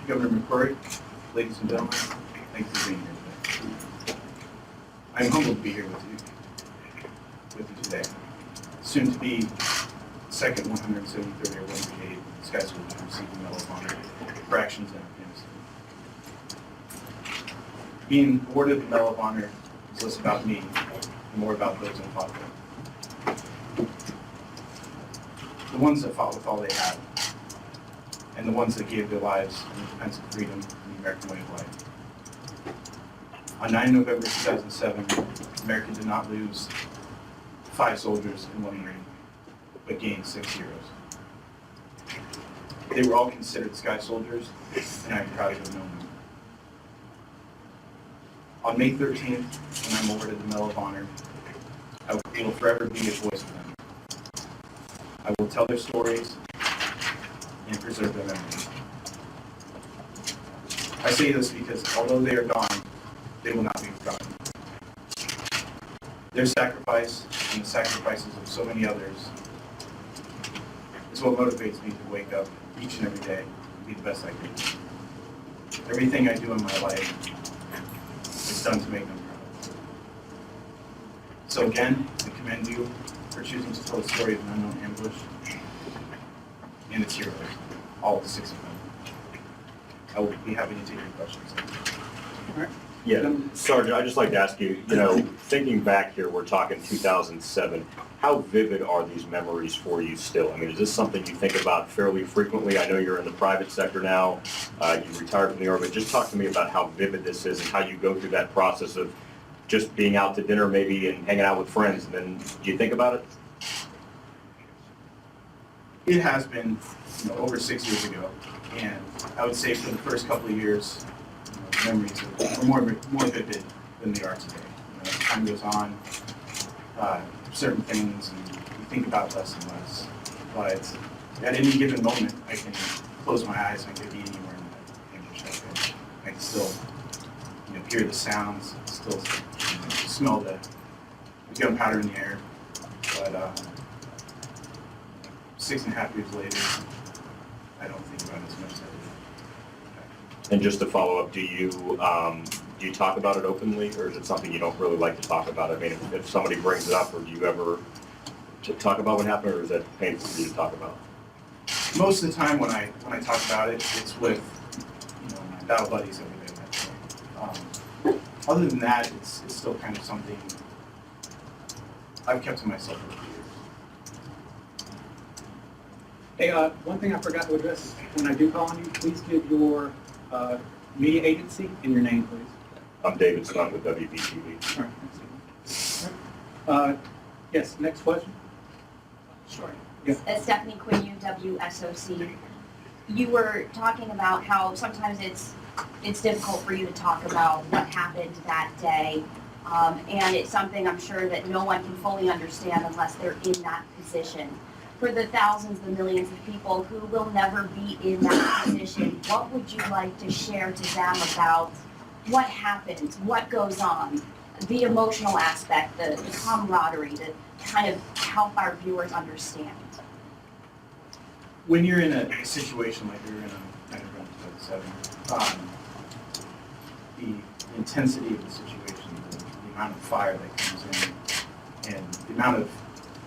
Governor McCrory, ladies and gentlemen, thank you for being here today. I'm humbled to be here with you today. Soon to be second 173rd Airborne Brigade Sky Soldier to receive the Medal of Honor for actions in Afghanistan. Being awarded the Medal of Honor is less about me and more about those I fought with. The ones that fought with all they had, and the ones that gave their lives in the defense of freedom and the American way of life. On 9 November 2007, America did not lose 5 soldiers and 1 Marine, but gained 6 heroes. They were all considered Sky Soldiers, and I'm proud to have known them. On May 13th, when I'm awarded the Medal of Honor, I will forever be a voice for them. I will tell their stories and preserve their memories. I say this because although they are gone, they will not be forgotten. Their sacrifice and the sacrifices of so many others is what motivates me to wake up each and every day and be the best I can. Everything I do in my life is done to make them proud. So again, I commend you for choosing to tell the story of an unknown ambush and its heroes, all 6 of them. I will be happy to take your questions. All right. Yeah, Sergeant, I'd just like to ask you, thinking back here, we're talking 2007, how vivid are these memories for you still? I mean, is this something you think about fairly frequently? I know you're in the private sector now, you retired from the Army, but just talk to me about how vivid this is and how you go through that process of just being out to dinner maybe and hanging out with friends, and then do you think about it? It has been over 6 years ago, and I would say for the first couple of years, memories are more vivid than they are today. As time goes on, certain things, and you think about less and less. But at any given moment, I can close my eyes and I could be anywhere in the ambush. I can still, hear the sounds, still smell the gunpowder in the air. But 6.5 years later, I don't think about it as much as I did. And just to follow up, do you talk about it openly, or is it something you don't really like to talk about? I mean, if somebody brings it up, or do you ever talk about what happened, or is that painful for you to talk about? Most of the time when I talk about it, it's with my battle buddies over there that day. Other than that, it's still kind of something I've kept to myself over the years. Hey, one thing I forgot to address is when I do call on you, please give your media agency and your name, please. I'm David Scott with WBTV. All right. All right. Yes, next question. Sure. Yeah. Stephanie Quinn, WSOC. You were talking about how sometimes it's difficult for you to talk about what happened that day, and it's something I'm sure that no one can fully understand unless they're in that position. For the thousands, the millions of people who will never be in that position, what would you like to share to them about what happened, what goes on, the emotional aspect, the camaraderie, to kind of help our viewers understand? When you're in a situation like we were in on 9/11/2007, the intensity of the situation, the amount of fire that comes in, and the amount of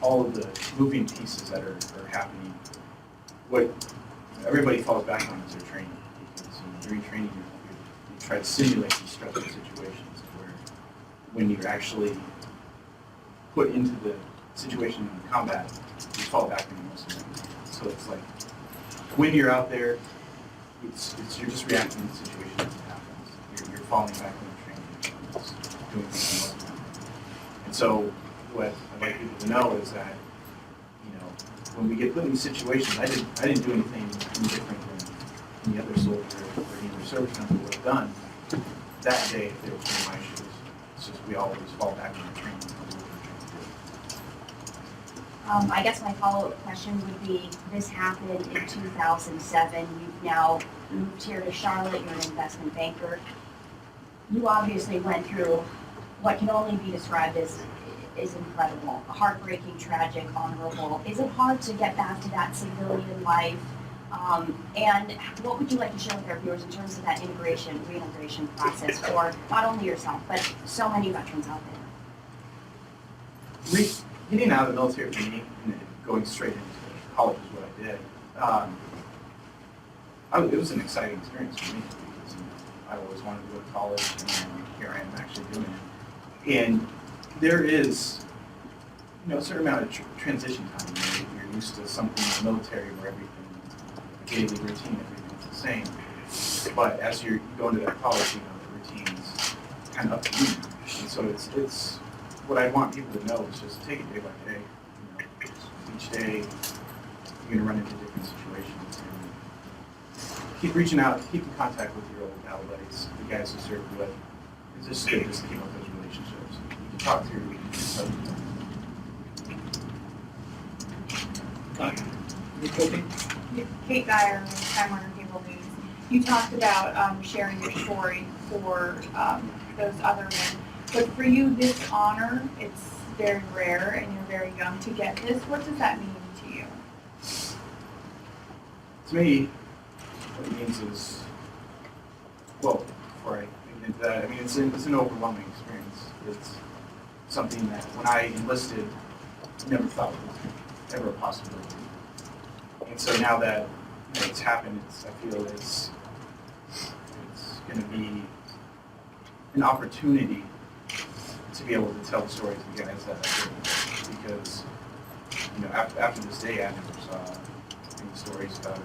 all of the moving pieces that are happening, what everybody falls back on is their training. Because during training, you try to simulate these stressful situations where when you're actually put into the situation in combat, you fall back on the most of them. So it's like when you're out there, you're just reacting to the situation as it happens. You're falling back on the training, just doing things most of the time. And so what I'd like people to know is that, when we get put in these situations, I didn't do anything different than any other soldier or any other service member would have done. that day, if they were putting my shoes, it's just we always fall back on the training. I guess my follow-up question would be, this happened in 2007. You've now moved here to Charlotte. You're an investment banker. You obviously went through what can only be described as incredible, heartbreaking, tragic, honorable. Is it hard to get back to that civilian life? And what would you like to share with our viewers in terms of that reintegration process for not only yourself, but so many veterans out there? Getting out of the military for me and going straight into college is what I did. It was an exciting experience for me because I always wanted to go to college, and here I am actually doing it. And there is, a certain amount of transition time. You're used to something in the military where everything, daily routine, everything's the same. But as you go into that college, the routine's kind of up to you. And so it's what I want people to know is just take it day by day. Each day you're going to run into different situations, and keep reaching out, keep in contact with your old battle buddies, the guys who served with. It's just good just to keep up those relationships. You can talk through stuff. Kate Geyer, Time Warner Cable News. You talked about sharing your story for those other men. But for you, this honor, it's very rare and you're very young to get this. What does that mean to you? To me, what it means is, well, before I get into that, it's an overwhelming experience. It's something that when I enlisted, I never thought was ever a possibility. And so now that it's happened, I feel it's going to be an opportunity to be able to tell the story to the guys that I did. Because, after this day, I never saw any stories about it.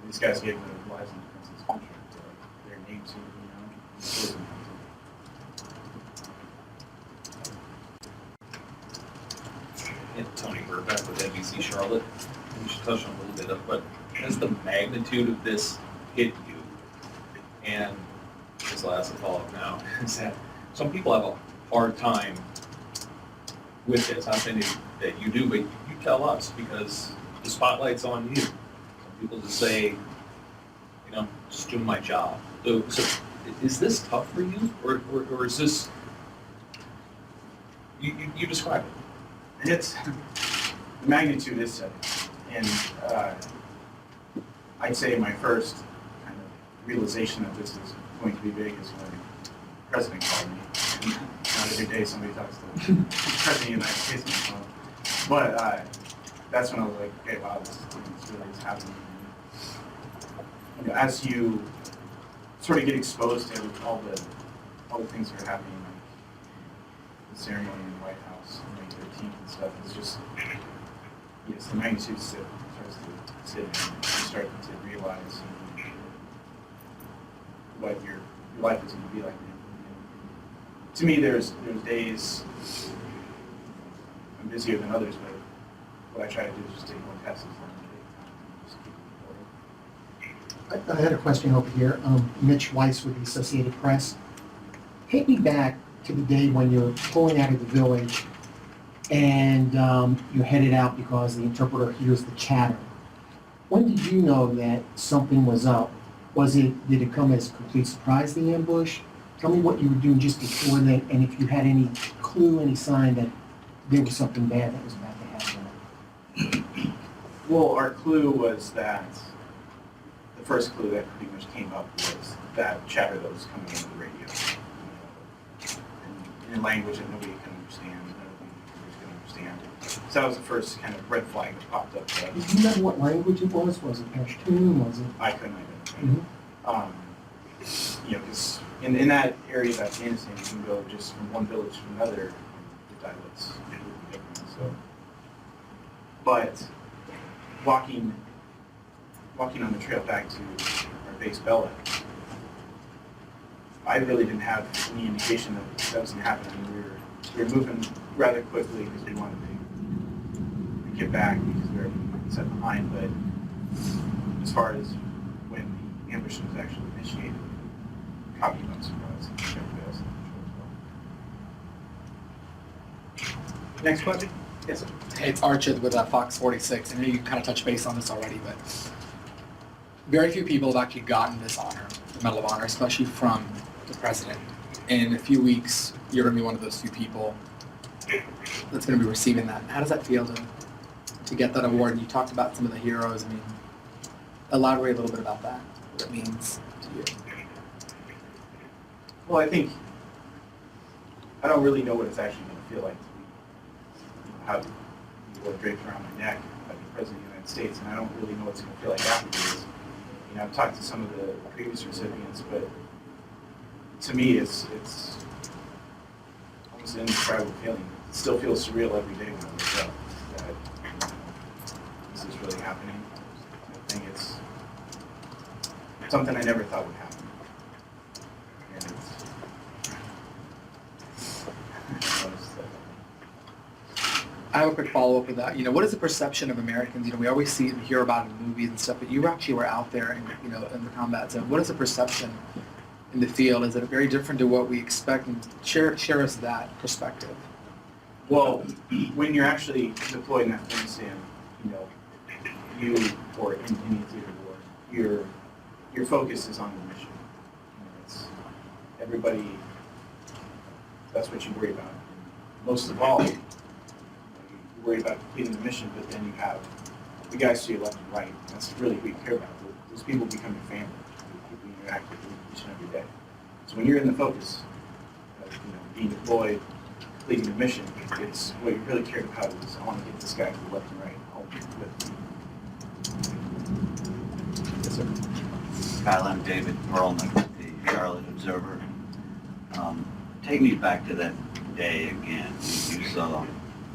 These guys gave their lives in defense of this country. Their names, And Tony, we're back with NBC Charlotte. We should touch on a little bit of, but has the magnitude of this hit you? And this will ask a follow-up now, is that some people have a hard time with this. Not saying that you do, but you tell us because the spotlight's on you. Some people just say, just doing my job. So is this tough for you? Or is this, you describe it. It's, the magnitude is setting. And I'd say my first kind of realization that this is going to be big is when the president called me. And not every day somebody talks to the president of the United States on the phone. But that's when I was like, okay, wow, this really is happening. As you sort of get exposed to all the things that are happening, like the ceremony in the White House on May 13th and stuff, it's just, yes, the magnitude starts to sit, and you start to realize what your life is going to be like. And to me, there's days I'm busier than others, but what I try to do is just take one test as long as I take time and just keep it going. I had a question over here. Mitch Weiss with the Associated Press. Take me back to the day when you're pulling out of the village and you're headed out because the interpreter hears the chatter. When did you know that something was up? Did it come as a complete surprise, the ambush? Tell me what you were doing just before that, and if you had any clue, any sign that there was something bad that was about to happen. Well, our clue was that, the first clue that pretty much came up was that chatter that was coming over the radio. In language that nobody can understand, nobody can understand. So that was the first kind of red flag that popped up. Do you remember what language it was? Was it Pashtun? Was it? I couldn't identify. Mm-hmm. Because in that area of Afghanistan, you can go just from one village to another, the dialects would be different. So, but walking on the trail back to our base Bella, I really didn't have any indication that that was going to happen. We were moving rather quickly because we wanted to get back because we were set behind. But as far as when the ambush was actually made, initiated copy notes for us. And everybody else in the show as well. Next question? Yes, sir. Hey, it's Archid with Fox 46. I know you kind of touched base on this already, but very few people have actually gotten this honor, the Medal of Honor, especially from the president. In a few weeks, you're going to be one of those few people that's going to be receiving that. How does that feel to get that award? You talked about some of the heroes. I mean, elaborate a little bit about that, what it means to you. Well, I think I don't really know what it's actually going to feel like to be, have the award draped around my neck by the President of the United States, and I don't really know what it's going to feel like afterwards. I've talked to some of the previous recipients, but to me, it's almost an indescribable feeling. It still feels surreal every day when I wake up that this is really happening. I think it's something I never thought would happen. And I have a quick follow-up with that. What is the perception of Americans? We always see it and hear about it in movies and stuff, but you actually were out there and, in the combat zone. What is the perception in the field? Is it very different to what we expect? And share us that perspective. well, when you're actually deployed in Afghanistan, you or in any theater war, your focus is on the mission. It's everybody. That's what you worry about. Most of all, you worry about completing the mission, but then you have the guys to your left and right. That's really who you care about. Those people become your family. The people you interact with each and every day. So when you're in the focus of being deployed, completing the mission, it's what you really care about is I want to get this guy to the left and right home with me. Yes, sir. Kyle, I'm David Perlman with the Charlotte Observer. Take me back to that day again. You saw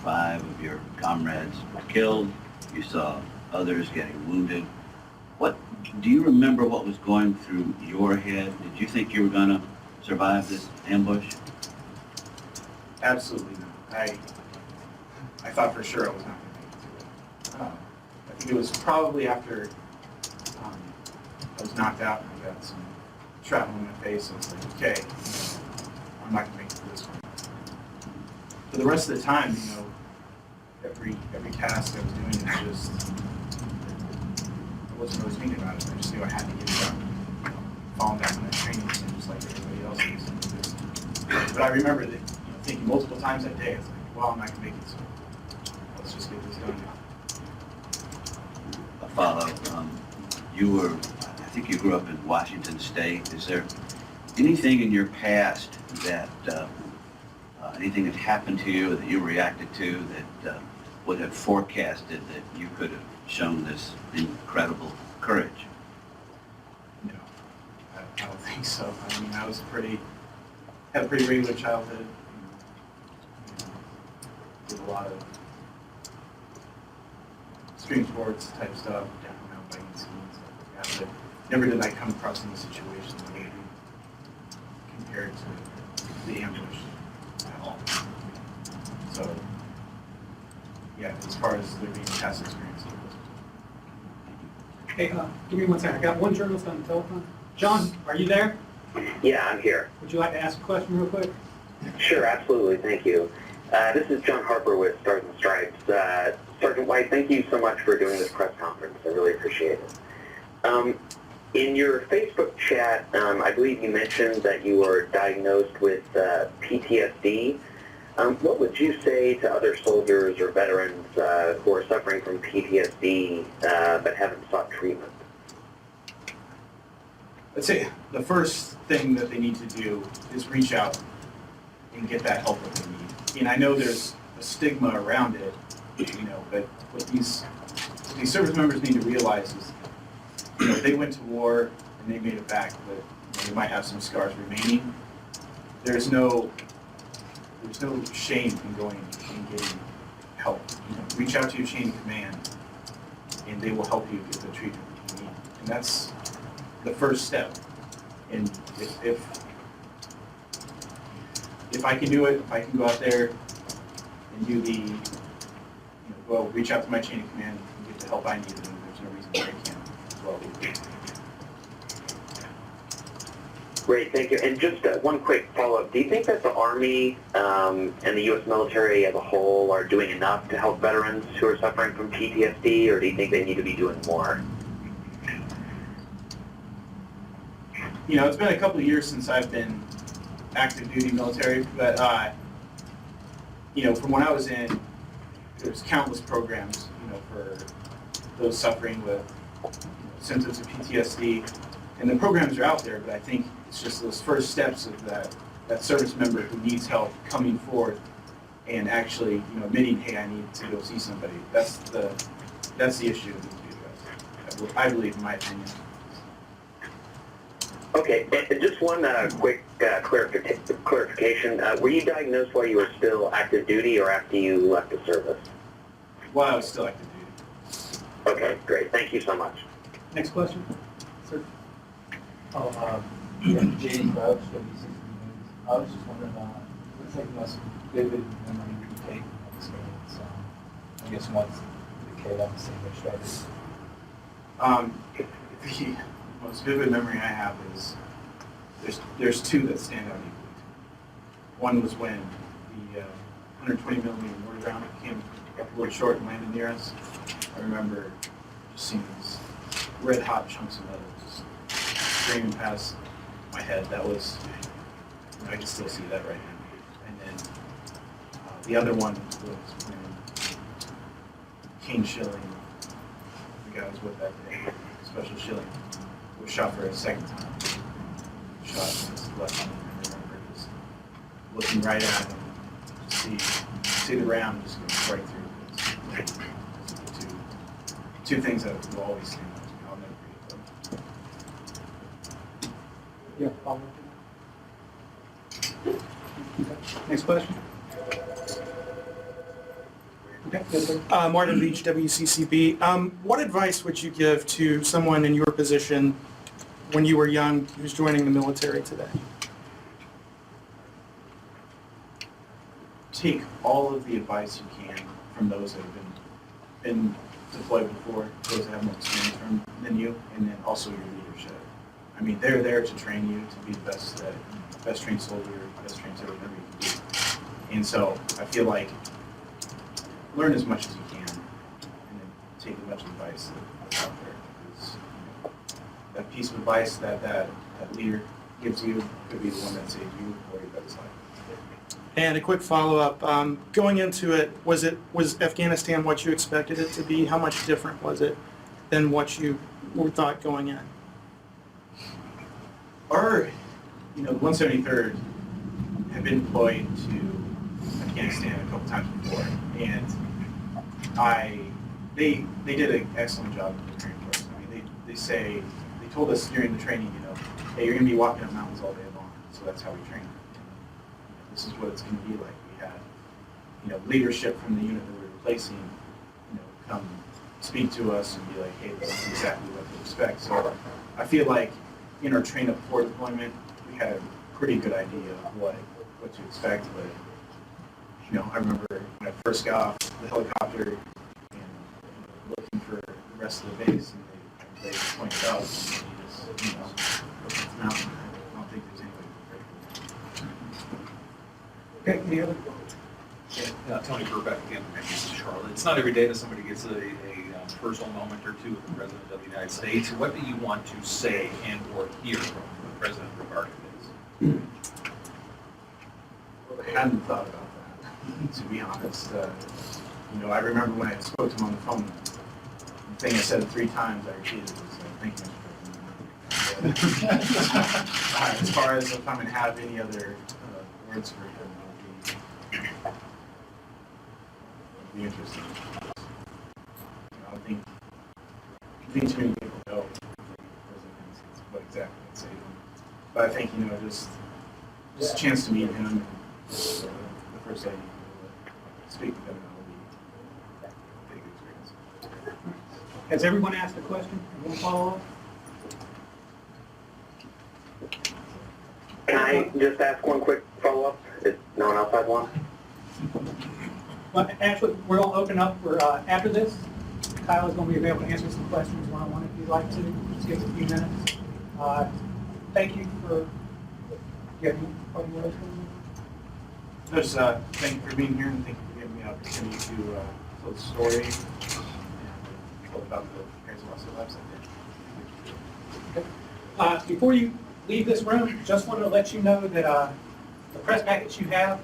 5 of your comrades killed. You saw others getting wounded. What do you remember what was going through your head? Did you think you were going to survive this ambush? Absolutely not. I thought for sure I was not going to make it to it. I think it was probably after I was knocked out and I got some shrapnel in my face. I was like, okay, I'm not going to make it to this one. For the rest of the time, every task I was doing was just, I wasn't really thinking about it. I just knew I had to get it done. Falling back on that training plan just like everybody else is. But I remember that, thinking multiple times that day, I was like, well, I'm not going to make it, so let's just get this done now. A follow. I think you grew up in Washington State. Is there anything in your past that, anything that happened to you that you reacted to that would have forecasted that you could have shown this incredible courage? No, I don't think so. I mean, I was had a pretty regular childhood. Did a lot of extreme sports type stuff, down around biking scenes, stuff like that. But never did I come across any situation that would be compared to the ambush at all. So, yeah, as far as there being past experience, it was. Hey, give me 1 second. I got one journalist on the telephone. John, are you there? Yeah, I'm here. Would you like to ask a question real quick? Sure, absolutely. Thank you. This is John Harper with Stars and Stripes. Sergeant White, thank you so much for doing this press conference. I really appreciate it. In your Facebook chat, I believe you mentioned that you were diagnosed with PTSD. What would you say to other soldiers or veterans who are suffering from PTSD but haven't sought treatment? I'd say the first thing that they need to do is reach out and get that help that they need. And I know there's a stigma around it, but what these service members need to realize is, they went to war and they made it back, but they might have some scars remaining. There's no shame in going and getting help. Reach out to your chain of command, and they will help you get the treatment you need. And that's the first step. And if I can do it, if I can go out there and do reach out to my chain of command and get the help I need, then there's no reason why I can't as well. Great, thank you. And just one quick follow-up. Do you think that the Army and the U.S. military as a whole are doing enough to help veterans who are suffering from PTSD, or do you think they need to be doing more? You know, it's been a couple of years since I've been active duty military, but, you know, from when I was in, there's countless programs, you know, for those suffering with symptoms of PTSD. And the programs are out there, but I think it's just those first steps of that service member who needs help coming forward and actually, you know, admitting, hey, I need to go see somebody. That's the issue that needs to be addressed, I believe, in my opinion. Okay, and just one quick clarification. Were you diagnosed while you were still active duty or after you left the service? While I was still active duty. Okay, great. Thank you so much. Next question? Sir? J.D. Crouch, WCC News. I was just wondering, what's like the most vivid memory you take from that experience? I guess once the kid on the scene was started. The most vivid memory I have is there's two that stand out equally. One was when the 120 millimeter mortar round came up a little short and landed near us. I remember just seeing these red hot chunks of metal just streaming past my head. That was, you know, I can still see that right now. And then the other one was when King Schilling, the guy I was with that day, Special Schilling, was shot for a second time. Shot in his left arm. I remember just looking right at him, to see the round just go right through. Those are the two things that will always stand out to me. I'll never forget them. Yeah, follow up. Okay. Next question? Okay, yes, sir. Martin Beach, WCCB. What advice would you give to someone in your position when you were young who's joining the military today? Take all of the advice you can from those that have been deployed before, those that have more experience than you, and then also your leadership. I mean, they're there to train you to be the best trained soldier, best trained soldier, whatever you can do. And so I feel like learn as much as you can, and then take as much advice that's out there. Because, you know, that piece of advice that leader gives you could be the one that saved you or your brother's life. And a quick follow-up, going into it, was Afghanistan what you expected it to be? How much different was it than what you thought going in? Our, you know, 173rd had been deployed to Afghanistan a couple times before, and they did an excellent job of preparing for us. I mean, they told us during the training, you know, hey, you're going to be walking up mountains all day long, so that's how we train. This is what it's going to be like. We had, you know, leadership from the unit that we were replacing, you know, come speak to us and be like, hey, this is exactly what to expect. So I feel like in our train up before deployment, we had a pretty good idea of what to expect. But, you know, I remember when I first got off the helicopter and looking for the rest of the base, and they just pointed out, and you just, you know, look at the mountain. I don't think there's any way to prepare for that. Okay, any other? Yeah, Tony Burbeck again from NBC Charlotte. It's not every day that somebody gets a personal moment or two with the President of the United States. What do you want to say and or hear from the President regarding this? I hadn't thought about that, to be honest. You know, I remember when I spoke to him on the phone, the thing I said 3 times, I repeated was, thank you, Mr. President. As far as if I'm going to have any other words for him, it'll be interesting. I don't think too many people know what exactly I'd say to him. But I think, you know, just a chance to meet him and the first lady speak with him, that'll be a big experience. Has everyone asked a question? One follow-up? Can I just ask one quick follow-up, if no one else has one? Well, actually, we're going to open up for, after this, Kyle is going to be available to answer some questions one-on-one if you'd like to. Just give us a few minutes. Thank you for you have any parting words? Just, thank you for being here and thank you for giving me the opportunity to tell the story and tell about the Parents of Lost Lives I did. Before you leave this room, just wanted to let you know that the press packets you have,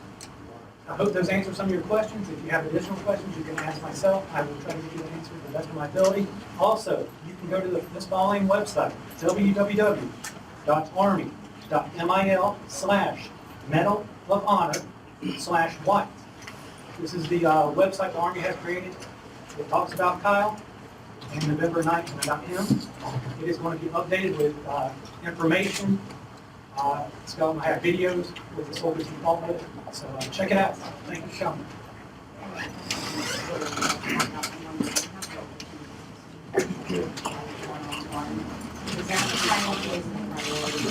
I hope those answer some of your questions. If you have additional questions, you can ask myself. I will try to give you an answer to the best of my ability. Also, you can go to this following website, www.army.mil/Medal of Honor/white. This is the website the Army has created. It talks about Kyle and November 9th and about him. It is going to be updated with information. It's going to have videos with the soldiers involved with it. So check it out. Thank you for coming. Is that the final phase of the priority?